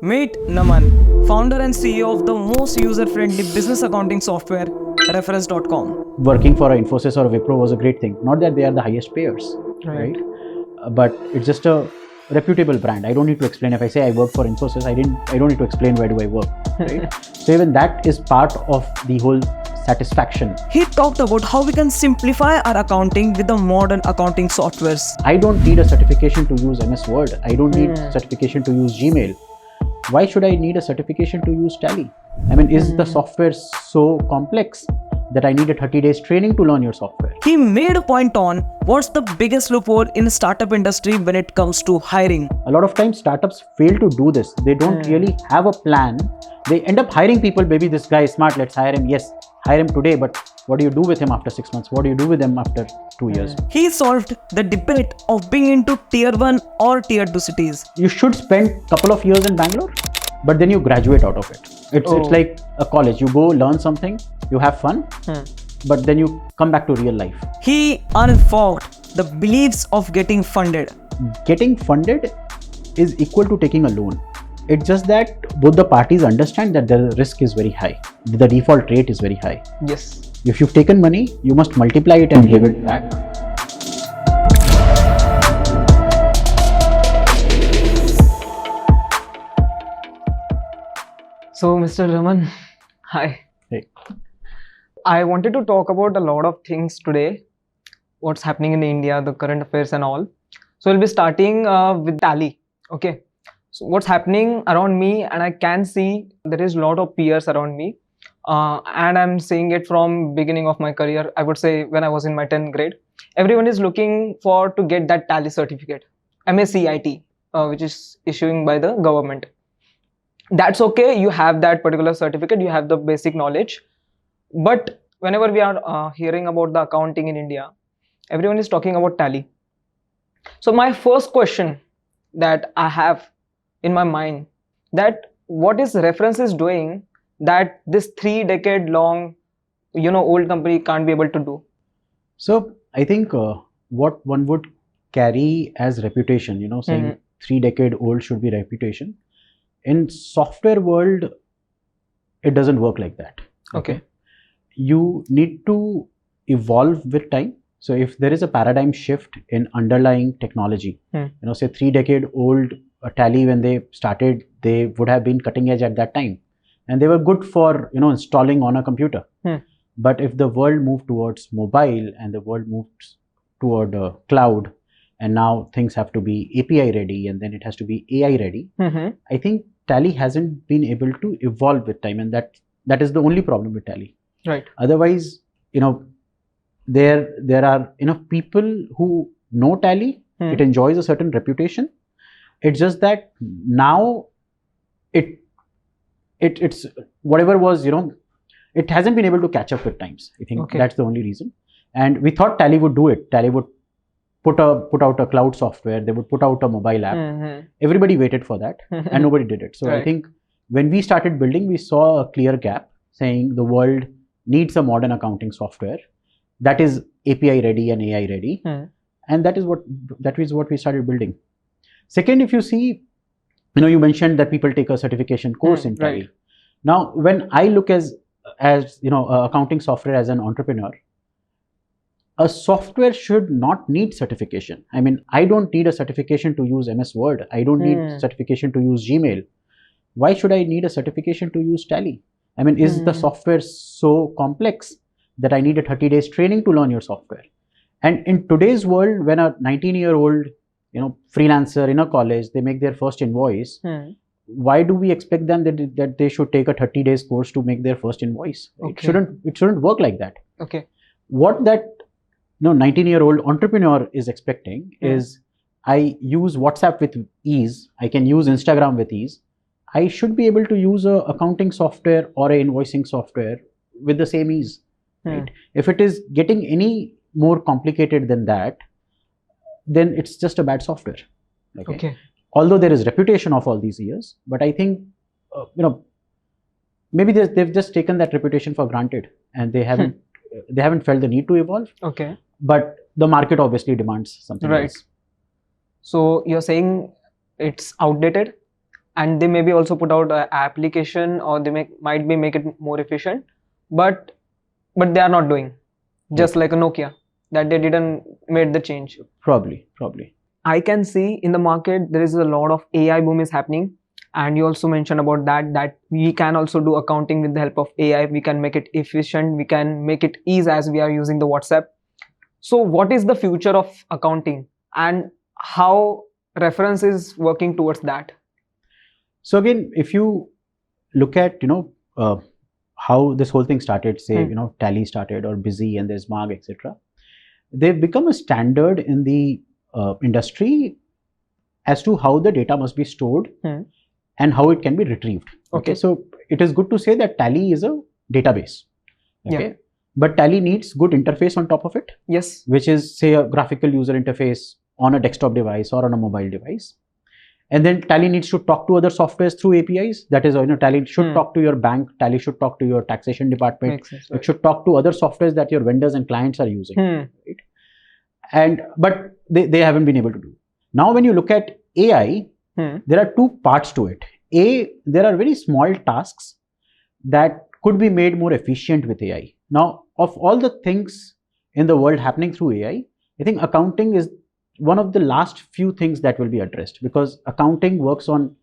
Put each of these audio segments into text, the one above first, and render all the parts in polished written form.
Meet Naman, founder and CEO of the most user-friendly business accounting software, refrens.com. Working for a Infosys or a Wipro was a great thing. Not that they are the highest payers, right? But it's just a reputable brand. I don't need to explain. If I say I work for Infosys, I don't need to explain where do I work, right? So even that is part of the whole satisfaction. He talked about how we can simplify our accounting with the modern accounting softwares. I don't need a certification to use MS Word. I don't need certification to use Gmail. Why should I need a certification to use Tally? I mean, is the software so complex that I need a 30 days training to learn your software? He made a point on what's the biggest loophole in the startup industry when it comes to hiring. A lot of times startups fail to do this. They don't really have a plan. They end up hiring people. Maybe this guy is smart, let's hire him. Yes, hire him today, but what do you do with him after 6 months? What do you do with him after 2 years? He solved the debate of being into tier 1 or tier 2 cities. You should spend a couple of years in Bangalore, but then you graduate out of it. It's like a college. You go learn something, you have fun, but then you come back to real life. He unfogged the beliefs of getting funded. Getting funded is equal to taking a loan. It's just that both the parties understand that the risk is very high. The default rate is very high. Yes. If you've taken money, you must multiply it and give it back. So, Mr. Raman, hi. Hey. I wanted to talk about a lot of things today. What's happening in India, the current affairs and all. So, we'll be starting with Tally. Okay. So, what's happening around me, and I can see there is a lot of peers around me. And I'm seeing it from beginning of my career. I would say when I was in my 10th grade. Everyone is looking to get that Tally certificate, MACIT, which is issuing by the government. That's okay, you have that particular certificate, you have the basic knowledge. But whenever we are hearing about the accounting in India, everyone is talking about Tally. So my first question that I have in my mind, that what is refrens doing that this 3-decade long, old company can't be able to do? So I think what one would carry as reputation, saying 3-decade old should be reputation. In software world, it doesn't work like that. Okay. You need to evolve with time. So if there is a paradigm shift in underlying technology, say 3-decade old Tally, when they started, they would have been cutting edge at that time. And they were good for, installing on a computer. But if the world moved towards mobile and the world moved toward cloud, and now things have to be API ready and then it has to be AI ready, I think Tally hasn't been able to evolve with time, and that is the only problem with Tally. Right. Otherwise, there are enough people who know Tally. It enjoys a certain reputation. It's just that now it's whatever was, it hasn't been able to catch up with times. I think that's the only reason. And we thought Tally would do it. Tally would put out a cloud software. They would put out a mobile app. Everybody waited for that and nobody did it. So I think when we started building, we saw a clear gap saying the world needs a modern accounting software that is API ready and AI ready. And that is what we started building. Second, if you see, you mentioned that people take a certification course in Tally. Right. Now, when I look as accounting software as an entrepreneur, a software should not need certification. I mean, I don't need a certification to use MS Word. I don't need certification to use Gmail. Why should I need a certification to use Tally? I mean, is the software so complex that I need a 30 days training to learn your software? And in today's world, when a 19-year-old, freelancer in a college, they make their first invoice, why do we expect them that they should take a 30 days course to make their first invoice? Okay. It shouldn't work like that. Okay. What that 19-year-old entrepreneur is expecting is, I use WhatsApp with ease, I can use Instagram with ease, I should be able to use a accounting software or a invoicing software with the same ease. Right? If it is getting any more complicated than that, then it's just a bad software. Okay. Although there is reputation of all these years, but I think maybe they've just taken that reputation for granted and they haven't felt the need to evolve. Okay. But the market obviously demands something else. So you're saying it's outdated? and they maybe also put out an application, or they might be make it more efficient, but they are not doing, just like a Nokia, that they didn't made the change. Probably. I can see in the market there is a lot of AI boom is happening, and you also mentioned about that we can also do accounting with the help of AI. We can make it efficient, we can make it easy as we are using the WhatsApp. So what is the future of accounting, and how reference is working towards that? So again, if you look at how this whole thing started, say Tally started, or Busy, and there's Marg, etc. They've become a standard in the industry as to how the data must be stored and how it can be retrieved. Okay, so it is good to say that Tally is a database. Okay, but Tally needs good interface on top of it. Yes, which is, say, a graphical user interface on a desktop device or on a mobile device. And then Tally needs to talk to other softwares through APIs. That is, Tally should talk to your bank. Tally should talk to your taxation department. Makes sense, right. It should talk to other softwares that your vendors and clients are using. Right? But they haven't been able to do. Now, when you look at AI, there are two parts to it. There are very small tasks that could be made more efficient with AI. Now, of all the things in the world happening through AI, I think accounting is one of the last few things that will be addressed, because accounting works on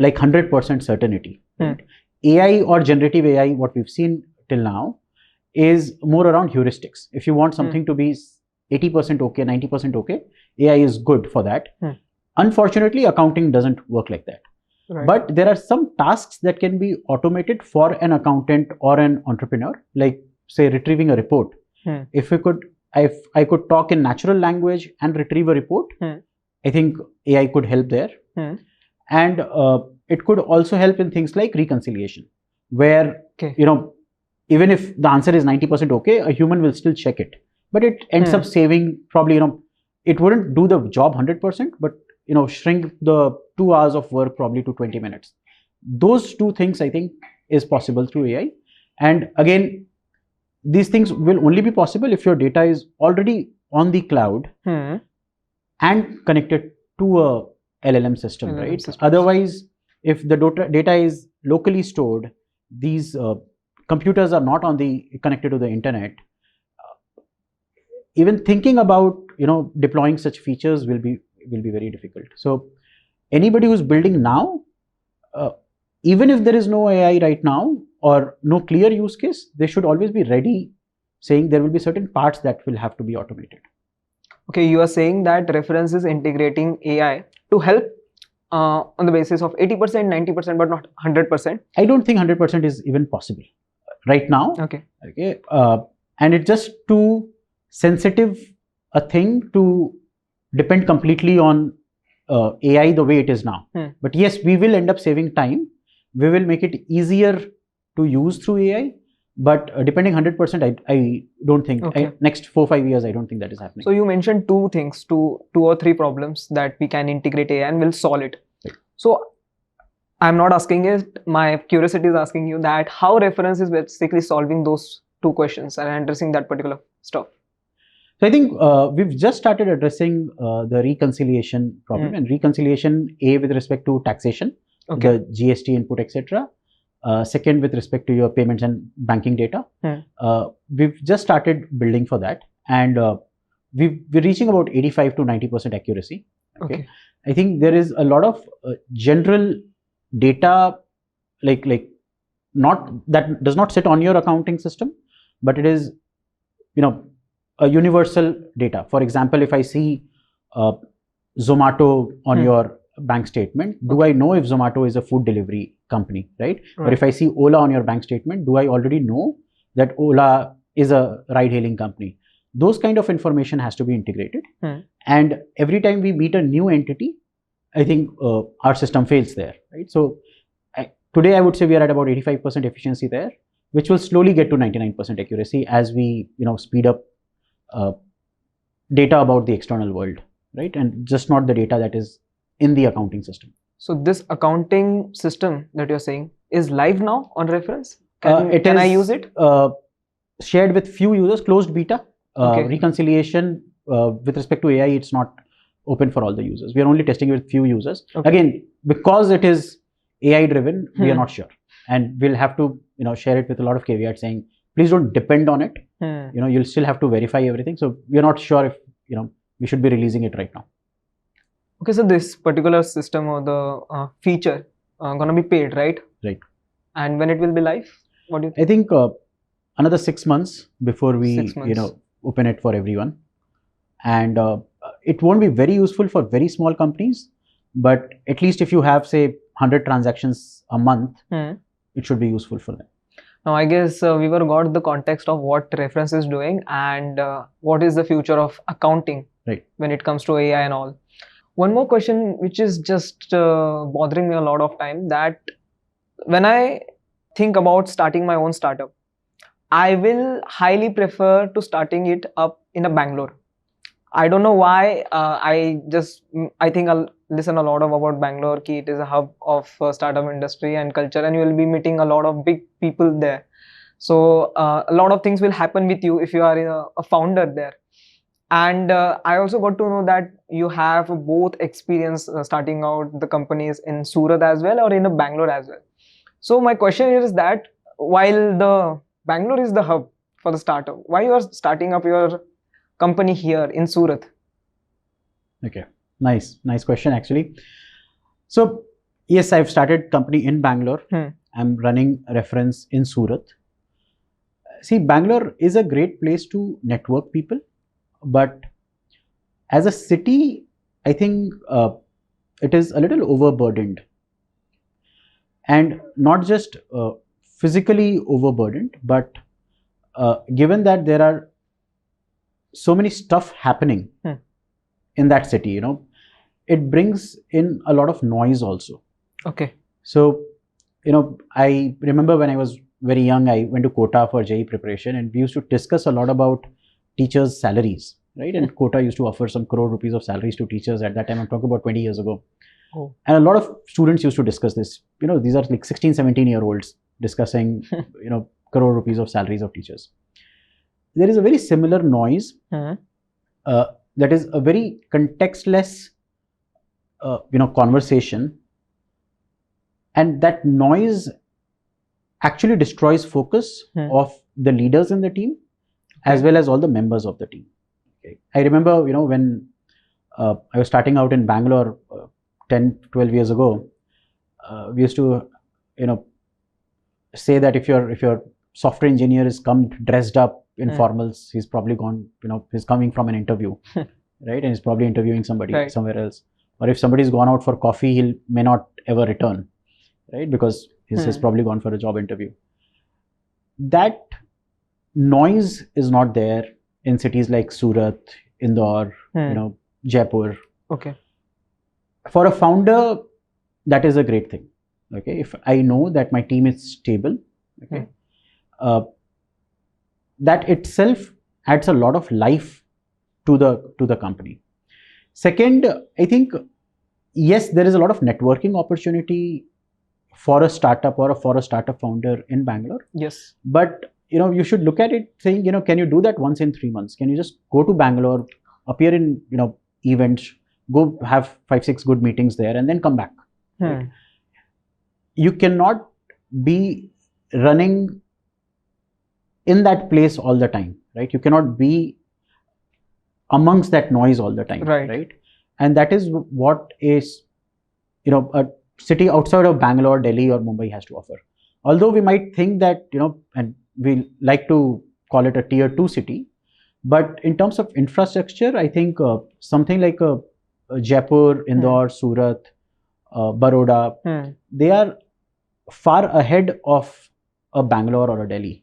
like 100% certainty. Right? AI or generative AI, what we've seen till now, is more around heuristics. If you want something to be 80% okay, 90% okay, AI is good for that. Unfortunately, accounting doesn't work like that. Right. But there are some tasks that can be automated for an accountant or an entrepreneur, like, say, retrieving a report. If I could talk in natural language and retrieve a report, I think AI could help there. And it could also help in things like reconciliation, where even if the answer is 90% okay, a human will still check it, but it ends up saving probably, it wouldn't do the job 100%, but shrink the 2 hours of work probably to 20 minutes. Those two things, I think, is possible through AI. And again, these things will only be possible if your data is already on the cloud and connected to a LLM system, right? Otherwise, if the data is locally stored, these computers are not connected to the internet, even thinking about deploying such features will be very difficult. So anybody who's building now, even if there is no AI right now or no clear use case, they should always be ready, saying there will be certain parts that will have to be automated. Okay, you are saying that reference is integrating AI to help on the basis of 80%, 90%, but not 100%. I don't think 100% is even possible right now. Okay. And it's just too sensitive a thing to depend completely on AI the way it is now. But yes, we will end up saving time. We will make it easier to use through AI. But depending 100%, I don't think, next 4-5 years, I don't think that is happening. So you mentioned two things, two or three problems that we can integrate AI and will solve it. Right. So I'm not asking it, my curiosity is asking you that how reference is basically solving those two questions and addressing that particular stuff. So I think we've just started addressing the reconciliation problem, and reconciliation with respect to taxation, the GST input, etc. Second, with respect to your payments and banking data. We've just started building for that, and we're reaching about 85 to 90% accuracy. Okay. I think there is a lot of general data, like not that does not sit on your accounting system, but it is a universal data. For example, if I see Zomato on your bank statement, do I know if Zomato is a food delivery company, right? Or if I see Ola on your bank statement, do I already know that Ola is a ride-hailing company? Those kind of information has to be integrated. And every time we meet a new entity, I think our system fails there, right? So today I would say we are at about 85% efficiency there, which will slowly get to 99% accuracy as we speed up data about the external world, right? And just not the data that is in the accounting system. So this accounting system that you're saying is live now on reference? Can I use it? Shared with few users, closed beta. Reconciliation with respect to AI, it's not open for all the users. We are only testing it with few users. Okay. Again, because it is AI driven, we are Hmm. not sure, and we'll have to share it with a lot of caveats saying please don't depend on it. You'll still have to verify everything. So we are not sure if we should be releasing it right now. Okay, so this particular system or the feature gonna be paid, right? Right. And when it will be live? What do you I think? think another 6 months before we 6 months. open it for everyone, and it won't be very useful for very small companies, but at least if you have say 100 transactions a month, it should be useful for them. Now, I guess we were got the context of what reference is doing and what is the future of accounting Right. when it comes to AI and all. One more question, which is just bothering me a lot of time, that when I think about starting my own startup, I will highly prefer to starting it up in a Bangalore. I don't know why. I think I'll listen a lot about Bangalore. Ki it is a hub of startup industry and culture, and you will be meeting a lot of big people there. So a lot of things will happen with you if you are a founder there. And I also got to know that you have both experience starting out the companies in Surat as well or in a Bangalore as well. So my question here is that while the Bangalore is the hub for the startup, why you are starting up your company here in Surat? Okay, nice question actually. So yes, I've started company in Bangalore. I'm running reference in Surat. See, Bangalore is a great place to network people, but as a city, I think it is a little overburdened, and not just physically overburdened, but given that there are so many stuff happening in that city, it brings in a lot of noise also. Okay. So, I remember when I was very young, I went to Kota for JEE preparation, and we used to discuss a lot about teachers' salaries, right? And Kota used to offer some crore rupees of salaries to teachers at that time. I'm talking about 20 years ago. Oh. And a lot of students used to discuss this. These are like 16, 17-year-olds discussing, crore rupees of salaries of teachers. There is a very similar noise that is a very contextless, conversation, and that noise actually destroys focus of the leaders in the team as well as all the members of the team. Okay. I remember, when I was starting out in Bangalore 10, 12 years ago, we used to, say that if your software engineer is come dressed up in formals, he's probably gone, he's coming from an interview, right? And he's probably interviewing somebody somewhere else. Or if somebody's gone out for coffee, he may not ever return, right? Because he's probably gone for a job interview. That noise is not there in cities like Surat, Indore, Jaipur. Okay. For a founder, that is a great thing. Okay, if I know that my team is stable, okay, that itself adds a lot of life to the company. Second, I think yes, there is a lot of networking opportunity for a startup or for a startup founder in Bangalore. Yes. But you should look at it saying, can you do that once in 3 months? Can you just go to Bangalore, appear in events, go have 5-6 good meetings there, and then come back? Right? You cannot be running in that place all the time, right? You cannot be amongst that noise all the time, right? And that is what is, a city outside of Bangalore, Delhi, or Mumbai has to offer. Although we might think that, and we like to call it a tier 2 city, but in terms of infrastructure, I think something like a Jaipur, Indore, Surat, Baroda, they are far ahead of a Bangalore or a Delhi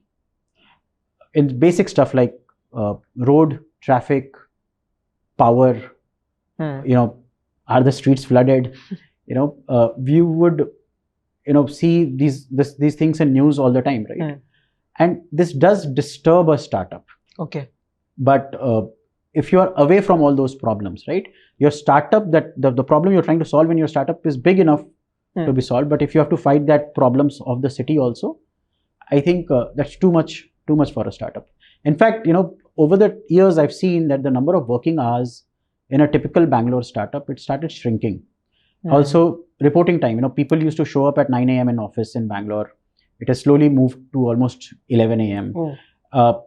in basic stuff like road, traffic, power. Are the streets flooded? We would see these things in news all the time, right? And this does disturb a startup. Okay. But if you are away from all those problems, right, your startup, that the problem you're trying to solve in your startup is big enough to be solved, but if you have to fight that problems of the city also, I think that's too much for a startup. In fact, over the years I've seen that the number of working hours in a typical Bangalore startup, it started shrinking. Hmm. Also, reporting time. People used to show up at 9 a.m. in office in Bangalore. It has slowly moved to almost 11 a.m. Oh.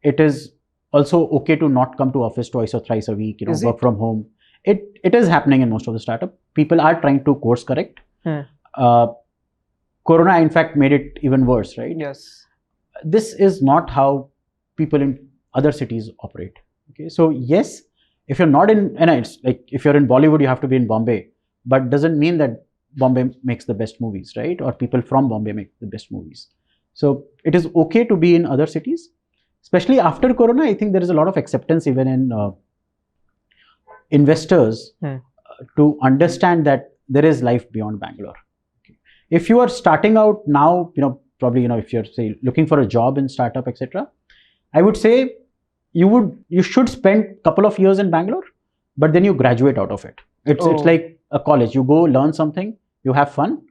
It is also okay to not come to office twice or thrice a week. Is Work it? from home. It is happening in most of the startup. People are trying to course correct. Corona, in fact, made it even worse, right? Yes. This is not how people in other cities operate. Okay, so yes, if you're not in, and it's like if you're in Bollywood, you have to be in Bombay, but doesn't mean that Bombay makes the best movies, right? Or people from Bombay make the best movies. So it is okay to be in other cities, especially after Corona. I think there is a lot of acceptance even in investors to understand that there is life beyond Bangalore. Okay. If you are starting out now, probably if you're say looking for a job in startup, etc., I would say you should spend a couple of years in Bangalore, but then you graduate out of it. It's like a college. You go learn something, you have fun,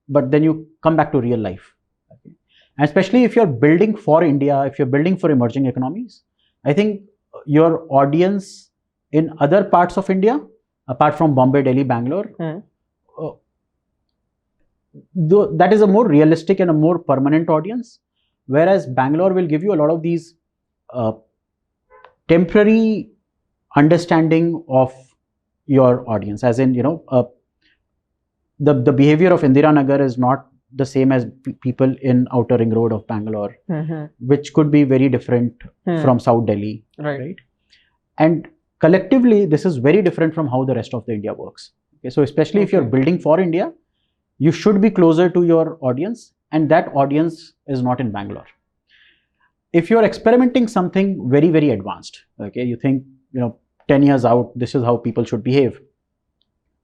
but then you come back to real life. Okay. And especially if you're building for India, if you're building for emerging economies, I think your audience in other parts of India, apart from Bombay, Delhi, Bangalore, that is a more realistic and a more permanent audience, whereas Bangalore will give you a lot of these temporary understanding of your audience, as in the behavior of Indira Nagar is not the same as people in outer ring road of Bangalore, which could be very different from South Delhi, right? And collectively, this is very different from how the rest of the India works. Okay, so especially if you're building for India, you should be closer to your audience, and that audience is not in Bangalore. If you're experimenting something very, very advanced, okay, you think 10 years out, this is how people should behave,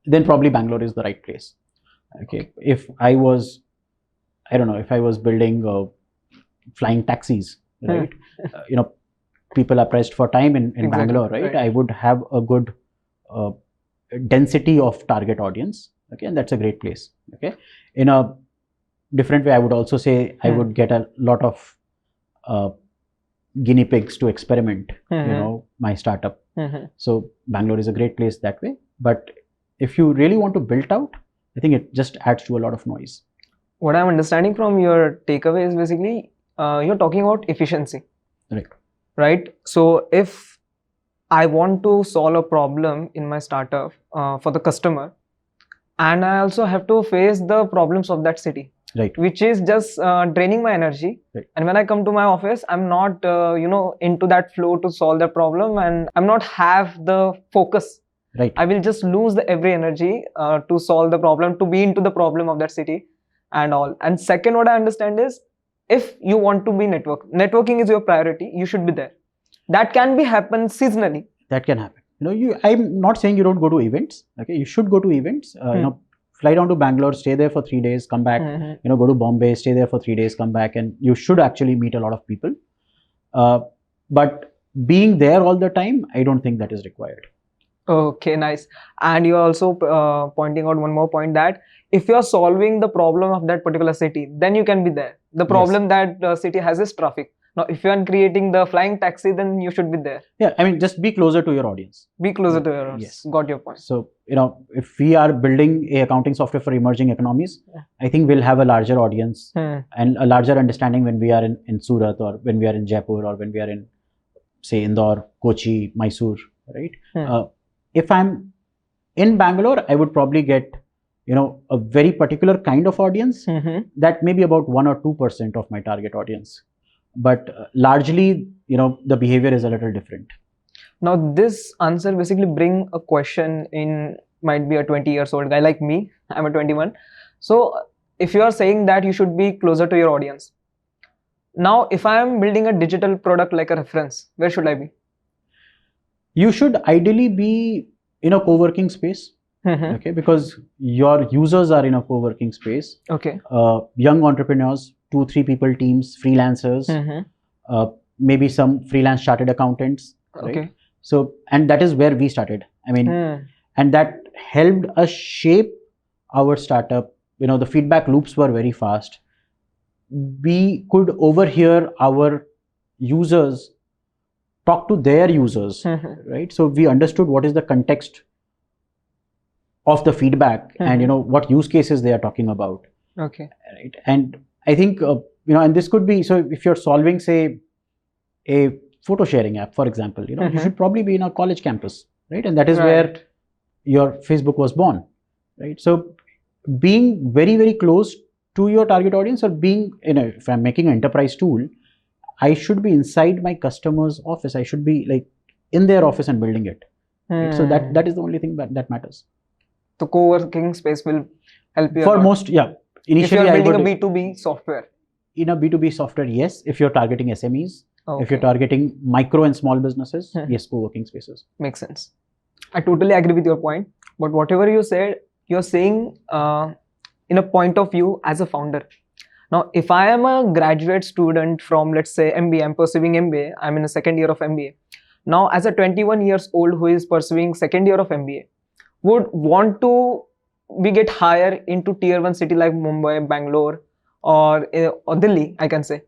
then probably Bangalore is the right place. Okay, if I was building flying taxis, right? People are pressed for time in Exactly, Bangalore, right? I would have a good density of target audience. Okay, and that's a great place. Okay, in a different way, I would also say I would get a lot of guinea pigs to experiment, my startup. So Bangalore is a great place that way. But if you really want to build out, I think it just adds to a lot of noise. What I'm understanding from your takeaway is basically you're talking about efficiency. Right. So if I want to solve a problem in my startup for the customer, and I also have to face the problems of that city, right, which is just draining my energy. Right. And when I come to my office, I'm not into that flow to solve the problem, and I'm not have the focus. Right. I will just lose the every energy to solve the problem, to be into the problem of that city and all. And second, what I understand is, if you want to be networking is your priority, you should be there. That can be happen seasonally. That can happen. I'm not saying you don't go to events. Okay, you should go to events. Fly down to Bangalore, stay there for 3 days, come back. Go to Bombay, stay there for 3 days, come back, and you should actually meet a lot of people. But being there all the time, I don't think that is required. Okay, nice. And you're also pointing out one more point, that if you're solving the problem of that particular city, then you can be there. The problem that city has is traffic. Now, if you are creating the flying taxi, then you should be there. Yeah, I mean, just be closer to your audience. Be closer to your audience. Yes. Got your point. So, if we are building a accounting software for emerging economies, I think we'll have a larger audience and a larger understanding when we are in Surat, or when we are in Jaipur, or when we are in, say, Indore, Kochi, Mysore, right? If I'm in Bangalore, I would probably get, a very particular kind of audience that may be about 1 or 2% of my target audience. But largely, the behavior is a little different. Now, this answer basically bring a question in, might be a 20 years old guy like me. I'm a 21. So if you are saying that you should be closer to your audience, now if I am building a digital product like a reference, where should I be? You should ideally be in a co-working space. Okay, because your users are in a co-working space. Okay. Young entrepreneurs, 2-3 people teams, freelancers, maybe some freelance chartered accountants. Right? Okay. So, and that is where we started. I mean, and that helped us shape our startup. The feedback loops were very fast. We could overhear our users talk to their users, right? So we understood what is the context of the feedback and what use cases they are talking about. Okay. Right. And I think and this could be, so if you're solving, say, a photo sharing app, for example, you should probably be in a college campus, right? And that is where your Facebook was born, right? So being very, very close to your target audience, or being, if I'm making an enterprise tool, I should be inside my customer's office. I should be like in their office and building it. Right? So that is the only thing that matters. The co-working space will help you for a lot. most. Yeah, initially if you're I building would, a B2B software. In a B2B software, yes. If you're targeting SMEs, Okay. if you're targeting micro and small businesses, yes, co-working spaces. Makes sense. I totally agree with your point. But whatever you said, you're saying in a point of view as a founder. Now, if I am a graduate student from, let's say, MBA, I'm pursuing MBA, I'm in a second year of MBA. Now, as a 21 years old who is pursuing second year of MBA, would want to get higher into tier 1 city like Mumbai, Bangalore, or Delhi, I can say,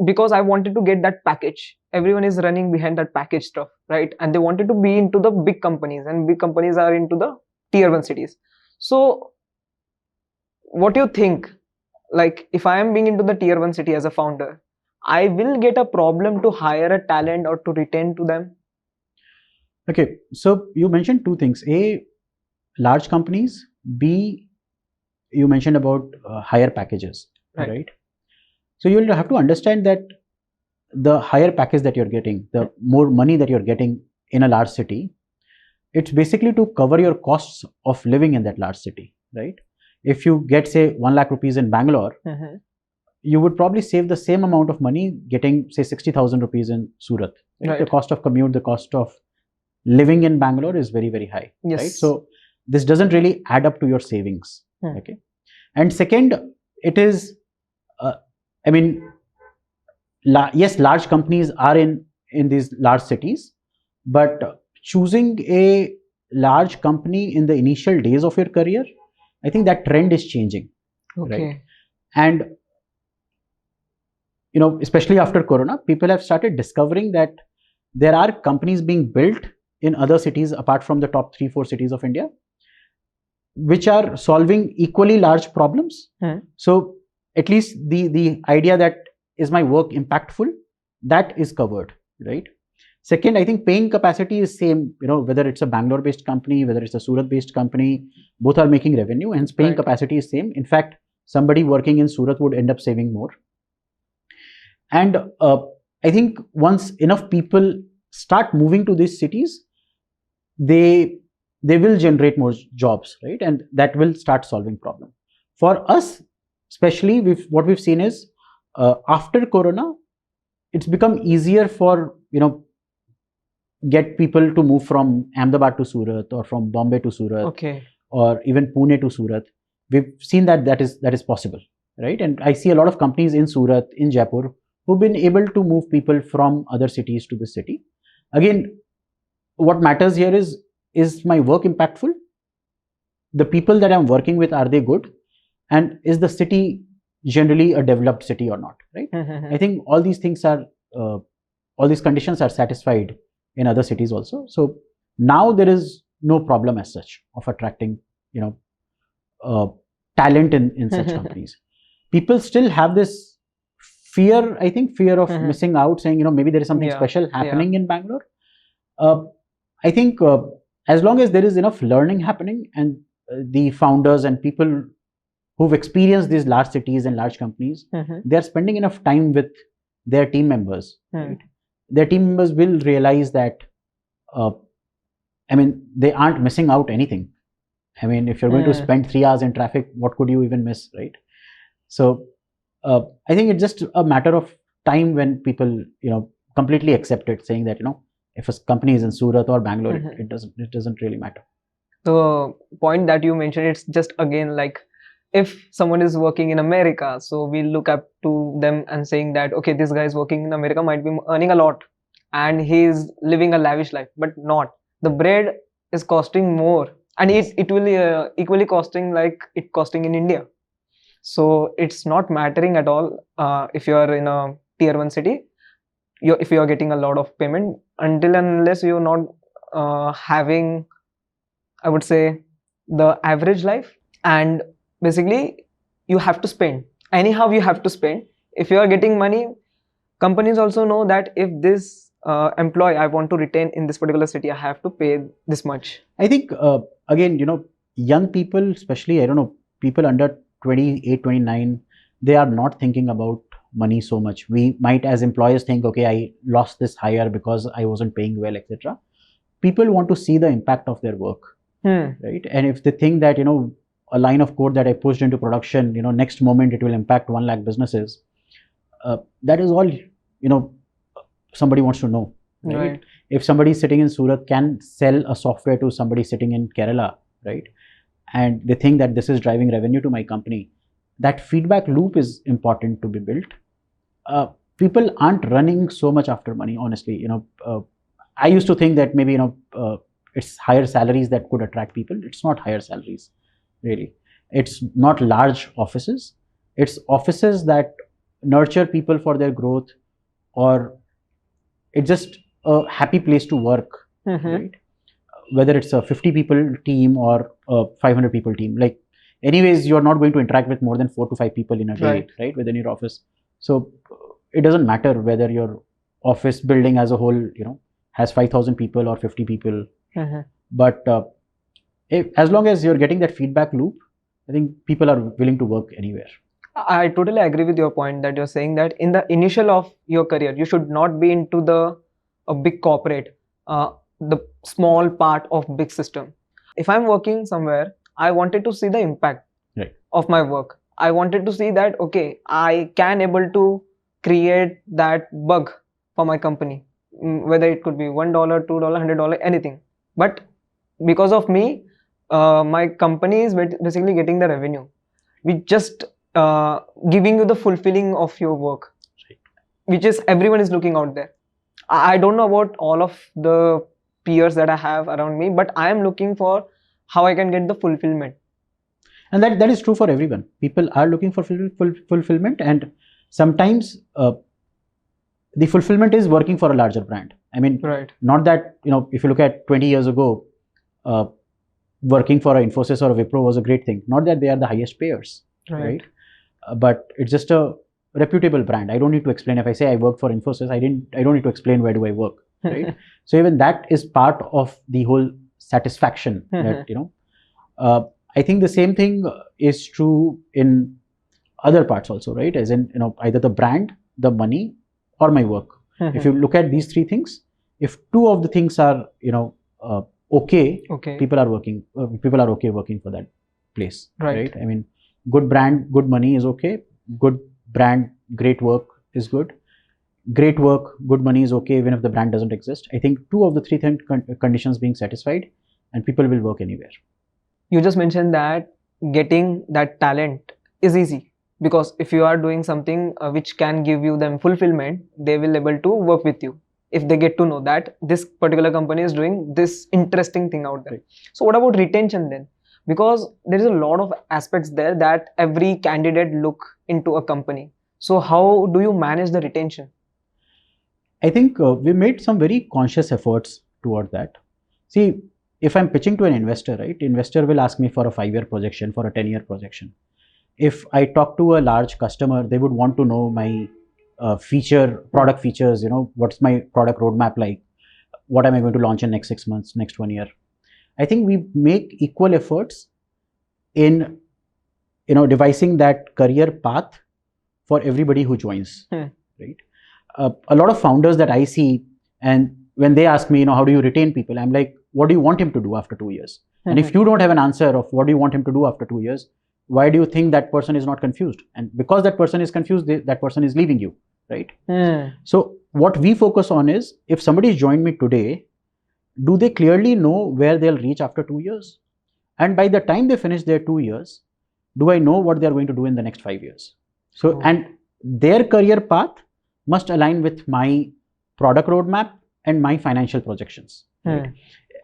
because I wanted to get that package. Everyone is running behind that package stuff, right? And they wanted to be into the big companies, and big companies are into the tier 1 cities. So what do you think? Like, if I am being into the tier 1 city as a founder, I will get a problem to hire a talent or to retain to them? Okay, so you mentioned two things. A, large companies. B, you mentioned about higher packages, right? So you'll have to understand that the higher package that you're getting, the more money that you're getting in a large city, it's basically to cover your costs of living in that large city, right? If you get, say, 1 lakh rupees in Bangalore, you would probably save the same amount of money getting, say, 60,000 rupees in Surat. Right? The cost of commute, the cost of living in Bangalore is very, very high. Yes. Right? So this doesn't really add up to your savings. Okay. And second, it is, yes, large companies are in these large cities, but choosing a large company in the initial days of your career, I think that trend is changing. Okay. Right? And especially after Corona, people have started discovering that there are companies being built in other cities apart from the top 3-4 cities of India, which are solving equally large problems. So at least the idea that is my work impactful, that is covered, right? Second, I think paying capacity is same, whether it's a Bangalore based company, whether it's a Surat based company, both are making revenue, hence paying capacity is same. In fact, somebody working in Surat would end up saving more. And I think once enough people start moving to these cities, they will generate more jobs, right? And that will start solving problem. For us, especially, what we've seen is after Corona, it's become easier for get people to move from Ahmedabad to Surat, or from Bombay to Surat, or even Pune to Surat. We've seen that is possible, right? And I see a lot of companies in Surat, in Jaipur, who've been able to move people from other cities to the city. Again, what matters here is my work impactful? The people that I'm working with, are they good? And is the city generally a developed city or not, right? I think all these things are, all these conditions are satisfied in other cities also. So now there is no problem as such of attracting, talent in such companies. People still have this fear, I think, fear of missing out, saying, maybe there is something special happening in Bangalore. I think as long as there is enough learning happening, and the founders and people who've experienced these large cities and large companies, they're spending enough time with their team members. Right? Their team members will realize that, they aren't missing out anything. If you're going to spend 3 hours in traffic, what could you even miss, right? So I think it's just a matter of time when people, completely accept it, saying that, if a company is in Surat or Bangalore, it doesn't really matter. The point that you mentioned, it's just again like, if someone is working in America, so we look up to them and saying that, okay, this guy is working in America, might be earning a lot and he's living a lavish life, but not. The bread is costing more, and it will equally costing like it costing in India. So it's not mattering at all if you are in a tier 1 city. If you are getting a lot of payment, until and unless you're not having, I would say, the average life. And basically you have to spend anyhow, you have to spend. If you are getting money, companies also know that if this employee I want to retain in this particular city, I have to pay this much. I think, again, young people, especially, I don't know, people under 28, 29, they are not thinking about money so much. We might, as employers, think, okay, I lost this hire because I wasn't paying well, etc. People want to see the impact of their work, right? And if they think that, a line of code that I pushed into production, next moment it will impact 1 lakh businesses, that is all, somebody wants to know, right? If somebody sitting in Surat can sell a software to somebody sitting in Kerala, right, and they think that this is driving revenue to my company, that feedback loop is important to be built. People aren't running so much after money, honestly. I used to think that maybe, it's higher salaries that could attract people. It's not higher salaries, really. It's not large offices. It's offices that nurture people for their growth, or it's just a happy place to work, right? Whether it's a 50 people team or a 500 people team, like, anyways, you're not going to interact with more than 4 to 5 people in a day, right, within your office. So it doesn't matter whether your office building as a whole, has 5,000 people or 50 people. But as long as you're getting that feedback loop, I think people are willing to work anywhere. I totally agree with your point that you're saying that in the initial of your career, you should not be into a big corporate, the small part of big system. If I'm working somewhere, I wanted to see the impact of my work. I wanted to see that, okay, I can able to create that bug for my company, whether it could be $1, $2, $100, anything. But because of me, my company is basically getting the revenue. We just giving you the fulfilling of your work, which is everyone is looking out there. I don't know about all of the peers that I have around me, but I am looking for how I can get the fulfillment. And that is true for everyone. People are looking for fulfillment, and sometimes the fulfillment is working for a larger brand. I mean, not that, if you look at 20 years ago, working for an Infosys or a Wipro was a great thing. Not that they are the highest payers, right? But it's just a reputable brand. I don't need to explain. If I say I work for Infosys, I don't need to explain where do I work, right? So even that is part of the whole satisfaction that, I think the same thing is true in other parts also, right? As in, either the brand, the money, or my work. If you look at these 3 things, if 2 of the things are, okay, people are okay working for that place, right? I mean, good brand, good money is okay. Good brand, great work is good. Great work, good money is okay even if the brand doesn't exist. I think 2 of the 3 conditions being satisfied, and people will work anywhere. You just mentioned that getting that talent is easy, because if you are doing something which can give you them fulfillment, they will able to work with you if they get to know that this particular company is doing this interesting thing out there. So what about retention then? Because there is a lot of aspects there that every candidate look into a company. So how do you manage the retention? I think we made some very conscious efforts toward that. See, if I'm pitching to an investor, right, investor will ask me for a 5-year projection, for a 10-year projection. If I talk to a large customer, they would want to know my product features, what's my product roadmap like? What am I going to launch in next 6 months, next 1 year? I think we make equal efforts in, devising that career path for everybody who joins, right? A lot of founders that I see, and when they ask me, how do you retain people? I'm like, what do you want him to do after 2 years? And if you don't have an answer of what do you want him to do after 2 years, why do you think that person is not confused? And because that person is confused, that person is leaving you, right? So what we focus on is, if somebody joined me today, do they clearly know where they'll reach after 2 years? And by the time they finish their 2 years, do I know what they're going to do in the next 5 years? So, and their career path must align with my product roadmap and my financial projections. Right?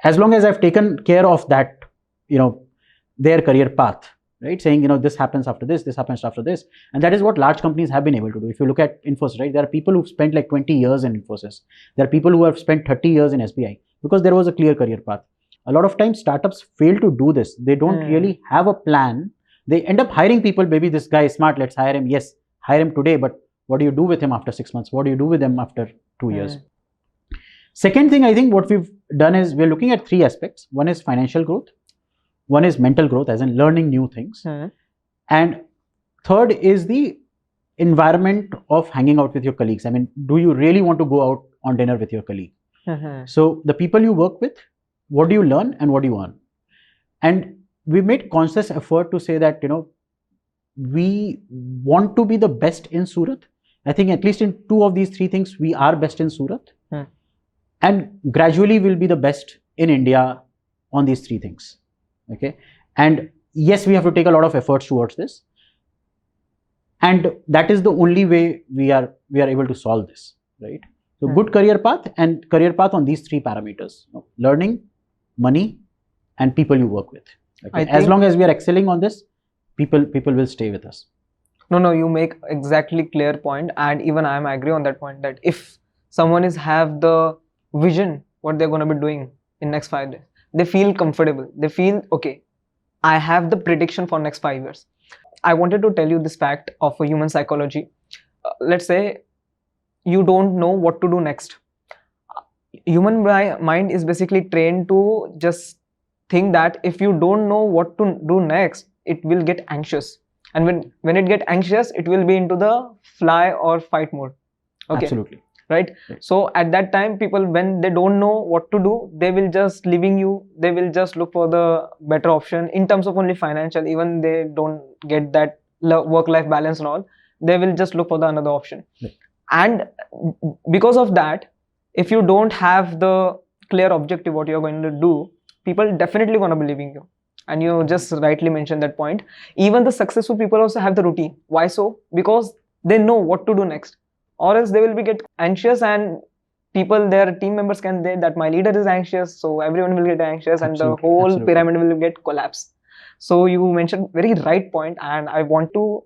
As long as I've taken care of that, their career path, right? Saying, this happens after this happens after this. And that is what large companies have been able to do. If you look at Infosys, right, there are people who've spent like 20 years in Infosys. There are people who have spent 30 years in SBI because there was a clear career path. A lot of times startups fail to do this. They don't really have a plan. They end up hiring people. Maybe this guy is smart, let's hire him. Yes, hire him today, but what do you do with him after 6 months? What do you do with him after 2 years? Second thing, I think what we've done is we're looking at 3 aspects. One is financial growth. One is mental growth, as in learning new things. And third is the environment of hanging out with your colleagues. I mean, do you really want to go out on dinner with your colleague? So the people you work with, what do you learn and what do you earn? And we made conscious effort to say that, we want to be the best in Surat. I think at least in 2 of these 3 things, we are best in Surat. And gradually we'll be the best in India on these 3 things. Okay. And yes, we have to take a lot of efforts towards this. And that is the only way we are able to solve this, right? So good career path and career path on these 3 parameters: learning, money, and people you work with. Okay? As long as we are excelling on this, people will stay with us. No, you make exactly clear point, and even I am agree on that point, that if someone is have the vision what they're going to be doing in next 5 days, they feel comfortable, they feel okay, I have the prediction for next 5 years. I wanted to tell you this fact of human psychology. Let's say you don't know what to do next. Human mind is basically trained to just think that if you don't know what to do next, it will get anxious, and when it get anxious, it will be into the fly or fight mode. Okay. Absolutely. Right? So at that time, people, when they don't know what to do, they will just leaving you. They will just look for the better option in terms of only financial. Even they don't get that work-life balance and all, they will just look for the another option. And because of that, if you don't have the clear objective what you're going to do, people definitely gonna be leaving you. And you just rightly mentioned that point. Even the successful people also have the routine. Why so? Because they know what to do next. Or else they will be get anxious, and people, their team members can say that my leader is anxious, so everyone will get anxious, and the whole pyramid will get collapsed. So you mentioned very right point, and I want to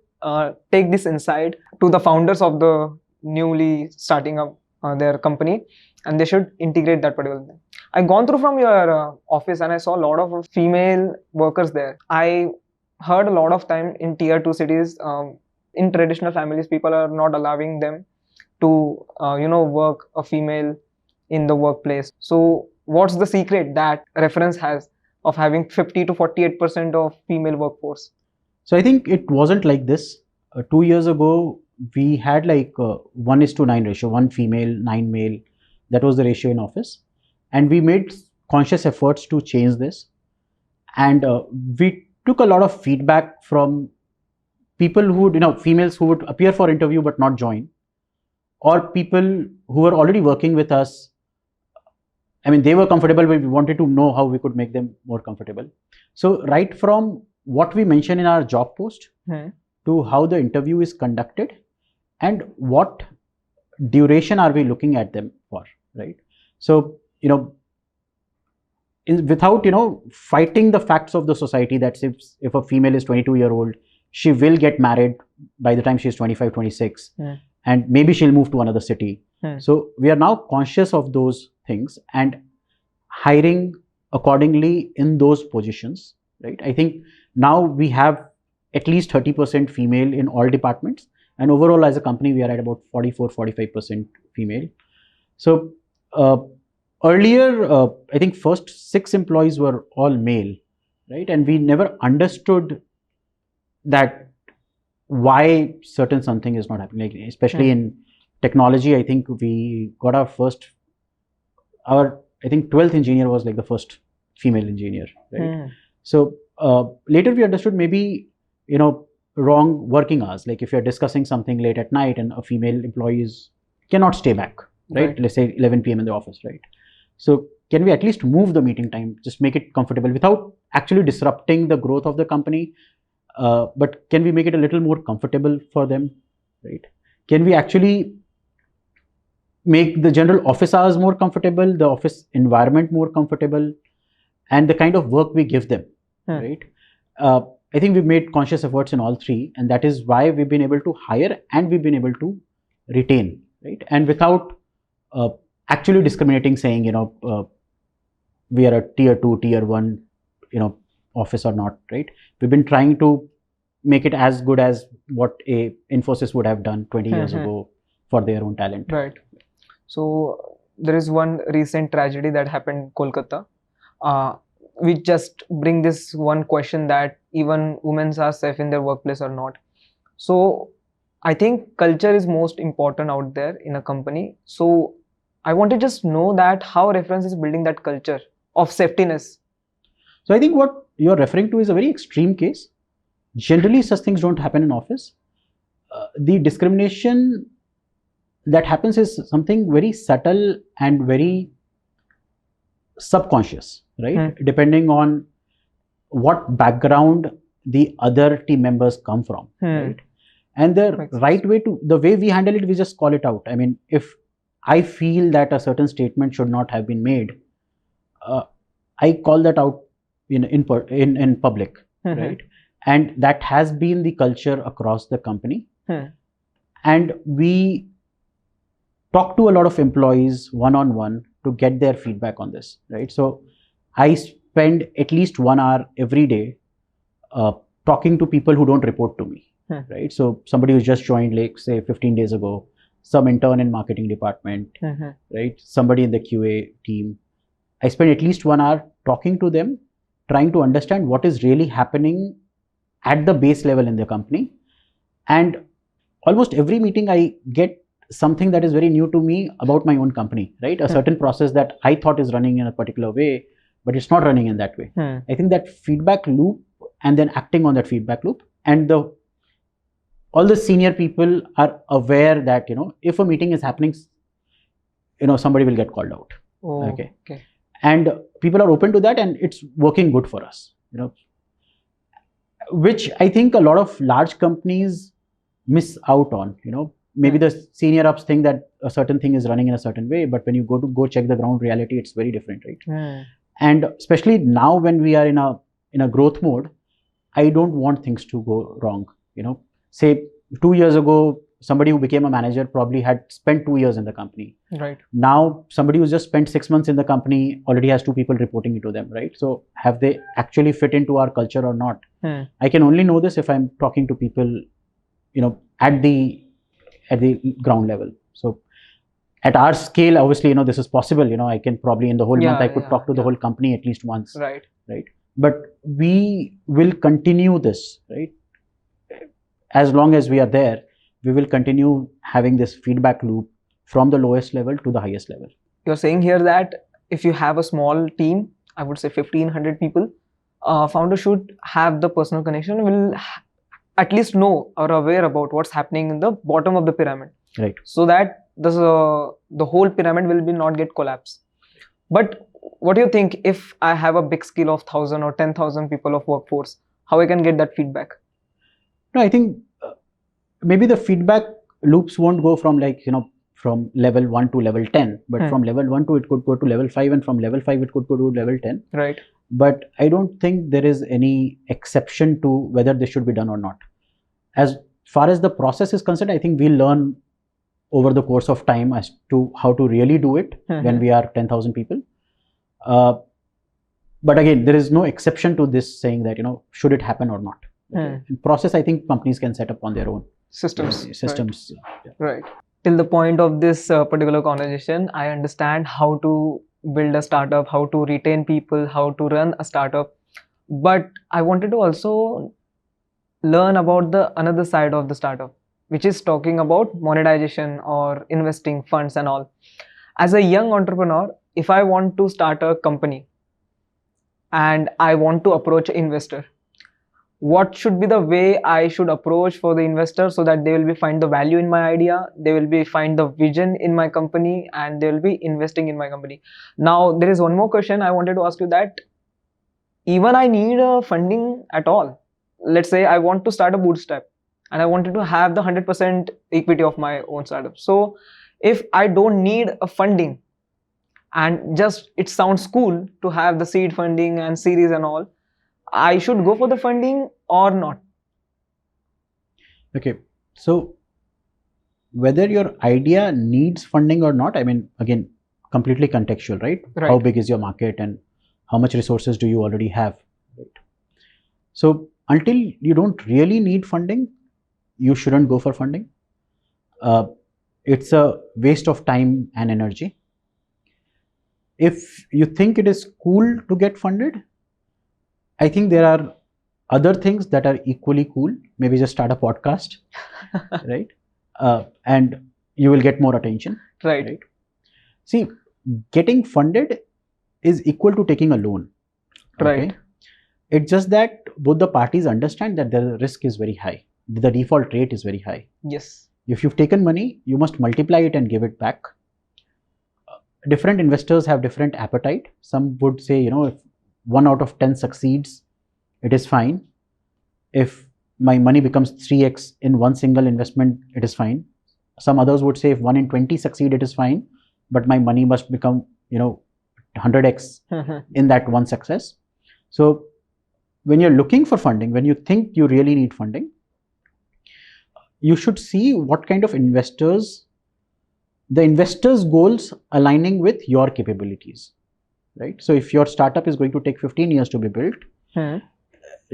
take this insight to the founders of the newly starting up their company, and they should integrate that particular thing. I gone through from your office and I saw a lot of female workers there. I heard a lot of time in tier 2 cities, in traditional families, people are not allowing them to work a female in the workplace. So what's the secret that Reference has of having 50 to 48% of female workforce? So I think it wasn't like this. 2 years ago, we had like 1:9 ratio, 1 female, 9 male. That was the ratio in office. And we made conscious efforts to change this. And we took a lot of feedback from people who would, females who would appear for interview but not join, or people who were already working with us. I mean, they were comfortable, but we wanted to know how we could make them more comfortable. So right from what we mention in our job post to how the interview is conducted and what duration are we looking at them for, right? So, without, fighting the facts of the society that if a female is 22-year-old, she will get married by the time she's 25, 26. And maybe she'll move to another city. So we are now conscious of those things and hiring accordingly in those positions, right? I think now we have at least 30% female in all departments. And overall as a company, we are at about 44-45% female. So earlier, I think first 6 employees were all male, right? And we never understood that why certain something is not happening, like especially in technology. I think we got our 12th engineer was like the first female engineer, right? So later we understood maybe, wrong working hours. Like if you're discussing something late at night and a female employee cannot stay back, right? Let's say 11 p.m. in the office, right? So can we at least move the meeting time, just make it comfortable without actually disrupting the growth of the company? But can we make it a little more comfortable for them, right? Can we actually make the general office hours more comfortable, the office environment more comfortable, and the kind of work we give them, right? I I think we've made conscious efforts in all three, and that is why we've been able to hire and we've been able to retain, right? And without actually discriminating, saying, we are a tier 2, tier 1, office or not, right? We've been trying to make it as good as what a Infosys would have done 20 years ago for their own talent. Right. So there is one recent tragedy that happened in Kolkata. We just bring this one question that even women are safe in their workplace or not. So I think culture is most important out there in a company. So I want to just know that how Reference is building that culture of safetyness. So I think what you're referring to is a very extreme case. Generally, such things don't happen in office. The discrimination that happens is something very subtle and very subconscious, right? Depending on what background the other team members come from, right? And the way we handle it, we just call it out. I mean, if I feel that a certain statement should not have been made, I call that out in public, right? And that has been the culture across the company. And we talk to a lot of employees one-on-one to get their feedback on this, right? So I spend at least 1 hour every day talking to people who don't report to me, right? So somebody who's just joined, like say 15 days ago, some intern in marketing department, right? Somebody in the QA team. I spend at least 1 hour talking to them, trying to understand what is really happening at the base level in the company. And almost every meeting I get something that is very new to me about my own company, right? A certain process that I thought is running in a particular way, but it's not running in that way. I think that feedback loop and then acting on that feedback loop, and all the senior people are aware that, if a meeting is happening, somebody will get called out. Okay. And people are open to that, and it's working good for us, which I think a lot of large companies miss out on. Maybe the senior ups think that a certain thing is running in a certain way, but when you go check the ground reality, it's very different, right? And especially now when we are in a growth mode, I don't want things to go wrong. Say 2 years ago, somebody who became a manager probably had spent 2 years in the company. Right. Now somebody who's just spent 6 months in the company already has 2 people reporting into them, right? So have they actually fit into our culture or not? I can only know this if I'm talking to people, at the ground level. So at our scale, obviously, this is possible. I can probably in the whole month I could talk to the whole company at least once. Right. But we will continue this, right? As long as we are there, we will continue having this feedback loop from the lowest level to the highest level. You're saying here that if you have a small team, I would say 1,500 people, founder should have the personal connection, will at least know or aware about what's happening in the bottom of the pyramid, right? So that the whole pyramid will not get collapsed. But what do you think, if I have a big scale of 1,000 or 10,000 people of workforce, how I can get that feedback? No, I think maybe the feedback loops won't go from from level 1 to level 10, but from level 1 to it could go to level 5, and from level 5 it could go to level 10. Right. But I don't think there is any exception to whether this should be done or not. As far as the process is concerned, I think we'll learn over the course of time as to how to really do it when we are 10,000 people. But again, there is no exception to this saying that, should it happen or not. In process, I think companies can set up on their own systems. Right. Till the point of this particular conversation, I understand how to build a startup, how to retain people, how to run a startup. But I wanted to also learn about the another side of the startup, which is talking about monetization or investing funds and all. As a young entrepreneur, if I want to start a company and I want to approach an investor, what should be the way I should approach for the investor so that they will be find the value in my idea, they will be find the vision in my company, and they will be investing in my company. Now there is one more question I wanted to ask you, that even I need a funding at all. Let's say I want to start a bootstrap and I wanted to have the 100% equity of my own startup. So if I don't need a funding and just it sounds cool to have the seed funding and series and all, I should go for the funding or not? Okay, so whether your idea needs funding or not, I mean, again, completely contextual, right? Right. How big is your market and how much resources do you already have, right? So until you don't really need funding, you shouldn't go for funding. It's a waste of time and energy. If you think it is cool to get funded, I think there are other things that are equally cool. Maybe just start a podcast, right? And you will get more attention. Right. See, getting funded is equal to taking a loan. Right. It's just that both the parties understand that the risk is very high. The default rate is very high. Yes. If you've taken money, you must multiply it and give it back. Different investors have different appetite. Some would say, if 1 out of 10 succeeds, it is fine. If my money becomes 3x in one single investment, it is fine. Some others would say if 1 in 20 succeed, it is fine, but my money must become 100x in that one success. So when you're looking for funding, when you think you really need funding, you should see what kind of investors, the investors' goals aligning with your capabilities, right? So if your startup is going to take 15 years to be built,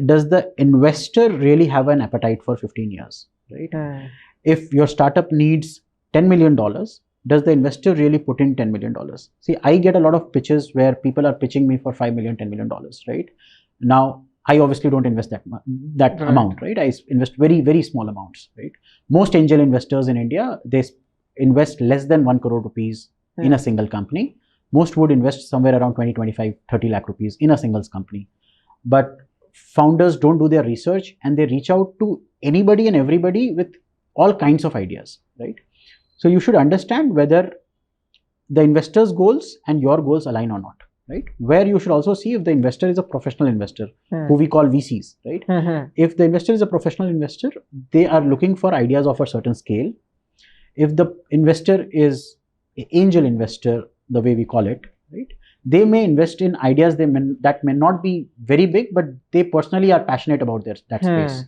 does the investor really have an appetite for 15 years, right? If your startup needs $10 million, does the investor really put in $10 million? See, I get a lot of pitches where people are pitching me for $5 million, $10 million, right? Now, I obviously don't invest that Right. amount, right? I invest very, very small amounts, right? Most angel investors in India, they invest less than 1 crore rupees in a single company. Most would invest somewhere around 20, 25, 30 lakh rupees in a single company. But founders don't do their research and they reach out to anybody and everybody with all kinds of ideas, right? So you should understand whether the investor's goals and your goals align or not, right? Where you should also see if the investor is a professional investor, who we call VCs, right? If the investor is a professional investor, they are looking for ideas of a certain scale. If the investor is an angel investor, the way we call it, right? They may invest in ideas that may not be very big, but they personally are passionate about that space.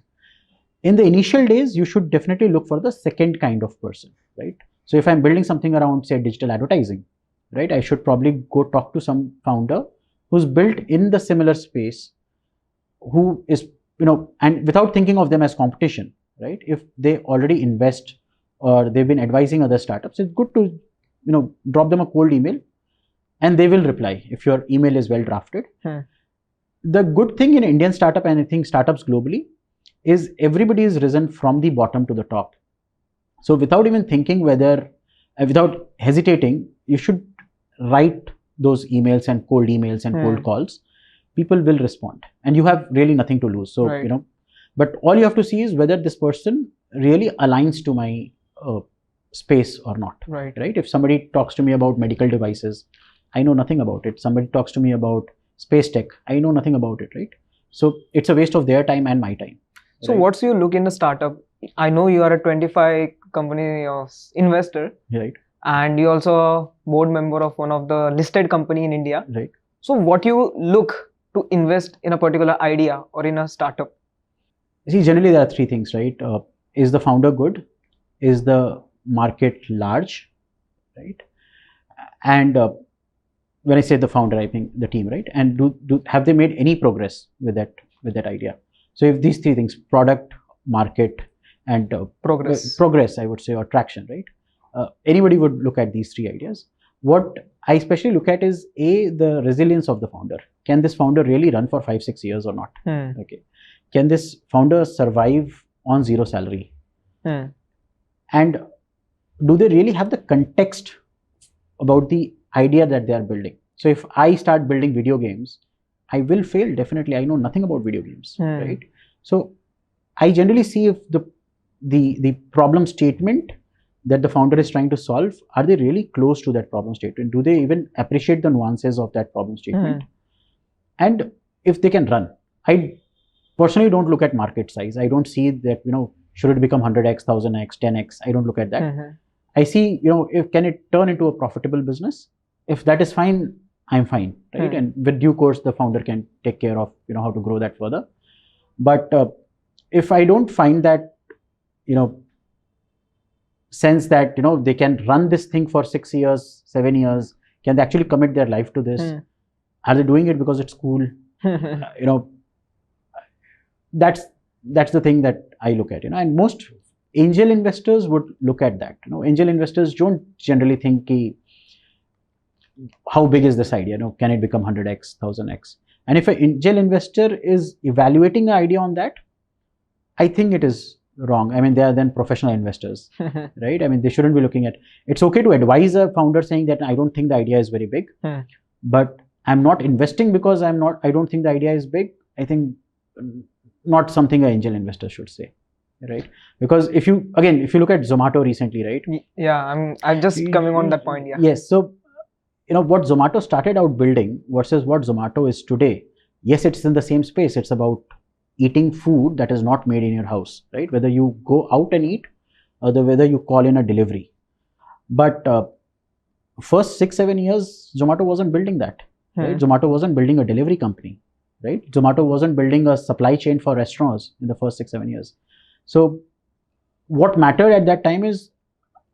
In the initial days, you should definitely look for the second kind of person, right? So if I'm building something around, say, digital advertising, right, I should probably go talk to some founder who's built in the similar space, who is, and without thinking of them as competition, right? If they already invest or they've been advising other startups, it's good to, drop them a cold email and they will reply if your email is well drafted. The good thing in Indian startup, and I think startups globally, is everybody is risen from the bottom to the top. So without even thinking without hesitating, you should write those emails and cold emails and cold calls. People will respond and you have really nothing to lose. So, Right. But all you have to see is whether this person really aligns to my space or not. Right. Right? If somebody talks to me about medical devices, I know nothing about it. Somebody talks to me about space tech, I know nothing about it, right? So it's a waste of their time and my time. So right? what's your look in a startup? I know you are a 25 company investor, Right, and you also a board member of one of the listed company in India. right. So what you look to invest in a particular idea or in a startup? See, generally there are three things, right? Is the founder good? Is the market large? Right? And when I say the founder, I think the team, right? And have they made any progress with that idea? So if these three things, product, market, and progress, I would say, or traction, right? Anybody would look at these three ideas. What I especially look at is the resilience of the founder. Can this founder really run for 5-6 years or not? Okay. Can this founder survive on zero salary? And do they really have the context about the idea that they are building? So if I start building video games, I will fail, definitely. I know nothing about video games, right? So I generally see if the problem statement that the founder is trying to solve, are they really close to that problem statement? Do they even appreciate the nuances of that problem statement? And if they can run. I personally don't look at market size. I don't see that, should it become 100x, 1000x, 10x? I don't look at that. I see, if can it turn into a profitable business? If that is fine, I'm fine, right? And with due course, the founder can take care of how to grow that further. But if I don't find that sense that they can run this thing for 6 years, 7 years, can they actually commit their life to this? Are they doing it because it's cool? That's the thing that I look at, and most angel investors would look at that. Angel investors don't generally think how big is this idea? Can it become 100x, 1000x? And if an angel investor is evaluating the idea on that, I think it is wrong. I mean, they are then professional investors, right? I mean, they shouldn't be looking at. It's okay to advise a founder saying that I don't think the idea is very big, but I'm not investing because I don't think the idea is big. I think not something an angel investor should say, right? Because if you look at Zomato recently, right? Yeah, I'm just coming on that point. Yeah. Yes. So, what Zomato started out building versus what Zomato is today. Yes, it's in the same space. It's about eating food that is not made in your house, right? Whether you go out and eat or whether you call in a delivery. But first 6-7 years, Zomato wasn't building that. Right? Zomato wasn't building a delivery company, right? Zomato wasn't building a supply chain for restaurants in the first 6-7 years. So what mattered at that time is,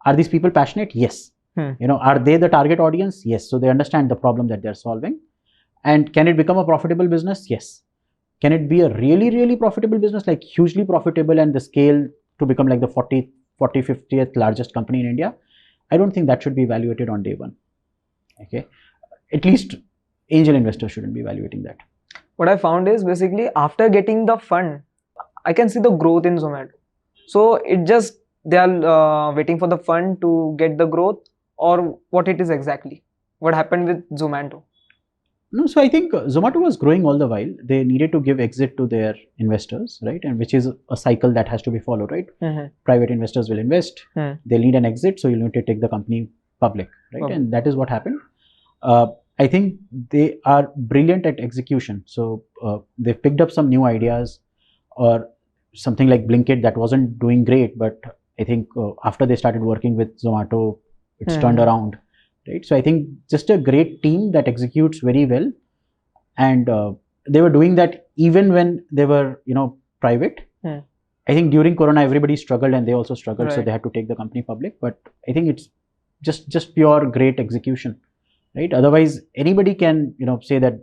are these people passionate? Yes. Are they the target audience? Yes. So they understand the problem that they're solving. And can it become a profitable business? Yes. Can it be a really, really profitable business, like hugely profitable and the scale to become like the 50th largest company in India? I don't think that should be evaluated on day one. Okay. At least angel investors shouldn't be evaluating that. What I found is basically after getting the fund, I can see the growth in Zomato. So they are waiting for the fund to get the growth, or what it is exactly? What happened with Zomato? No, so I think Zomato was growing all the while. They needed to give exit to their investors, right? And which is a cycle that has to be followed, right? Private investors will invest, they'll need an exit, so you'll need to take the company public, right? And that is what happened. I think they are brilliant at execution. So they've picked up some new ideas, or something like Blinkit that wasn't doing great, but I think after they started working with Zomato, it's turned around, right? So I think just a great team that executes very well, and they were doing that even when they were private. I think during Corona everybody struggled and they also struggled, so they had to take the company public. But I think it's just pure great execution, right? Otherwise anybody can say that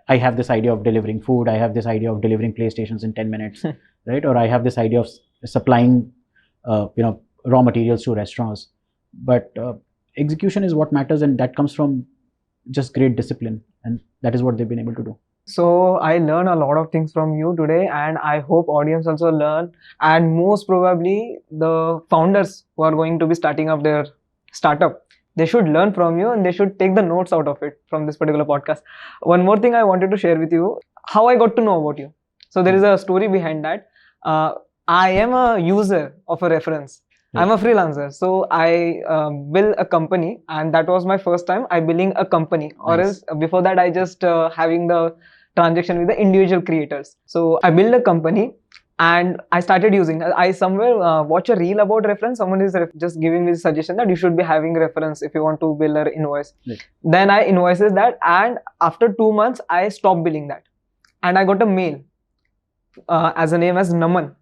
I have this idea of delivering food, I have this idea of delivering PlayStations in 10 minutes, right? Or I have this idea of supplying raw materials to restaurants. But execution is what matters, and that comes from just great discipline, and that is what they've been able to do. So I learned a lot of things from you today, and I hope audience also learn, and most probably the founders who are going to be starting up their startup, they should learn from you and they should take the notes out of it from this particular podcast. One more thing I wanted to share with you, how I got to know about you. So there is a story behind that. I am a user of a reference. I'm a freelancer, so I build a company, and that was my first time I building a company. Or else before that I just having the transaction with the individual creators. So I built a company and I started using. I somewhere watch a reel about reference. Someone is just giving me the suggestion that you should be having reference if you want to build an invoice. Then I invoices that, and after 2 months I stopped billing that, and I got a mail as a name as Naman.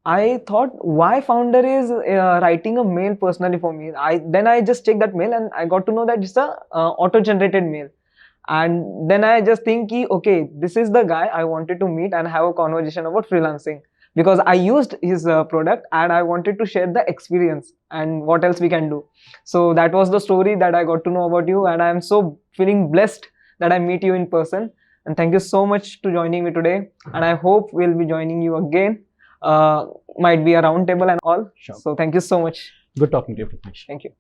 I thought, why founder is writing a mail personally for me? Then I just checked that mail and I got to know that it's a auto-generated mail. And then I just think, okay, this is the guy I wanted to meet and have a conversation about freelancing, because I used his product and I wanted to share the experience and what else we can do. So that was the story that I got to know about you, and I am so feeling blessed that I meet you in person. And thank you so much to joining me today. And I hope we'll be joining you again. Might be a round table and all. Sure. So thank you so much. Good talking to you, Prakash. Thank you.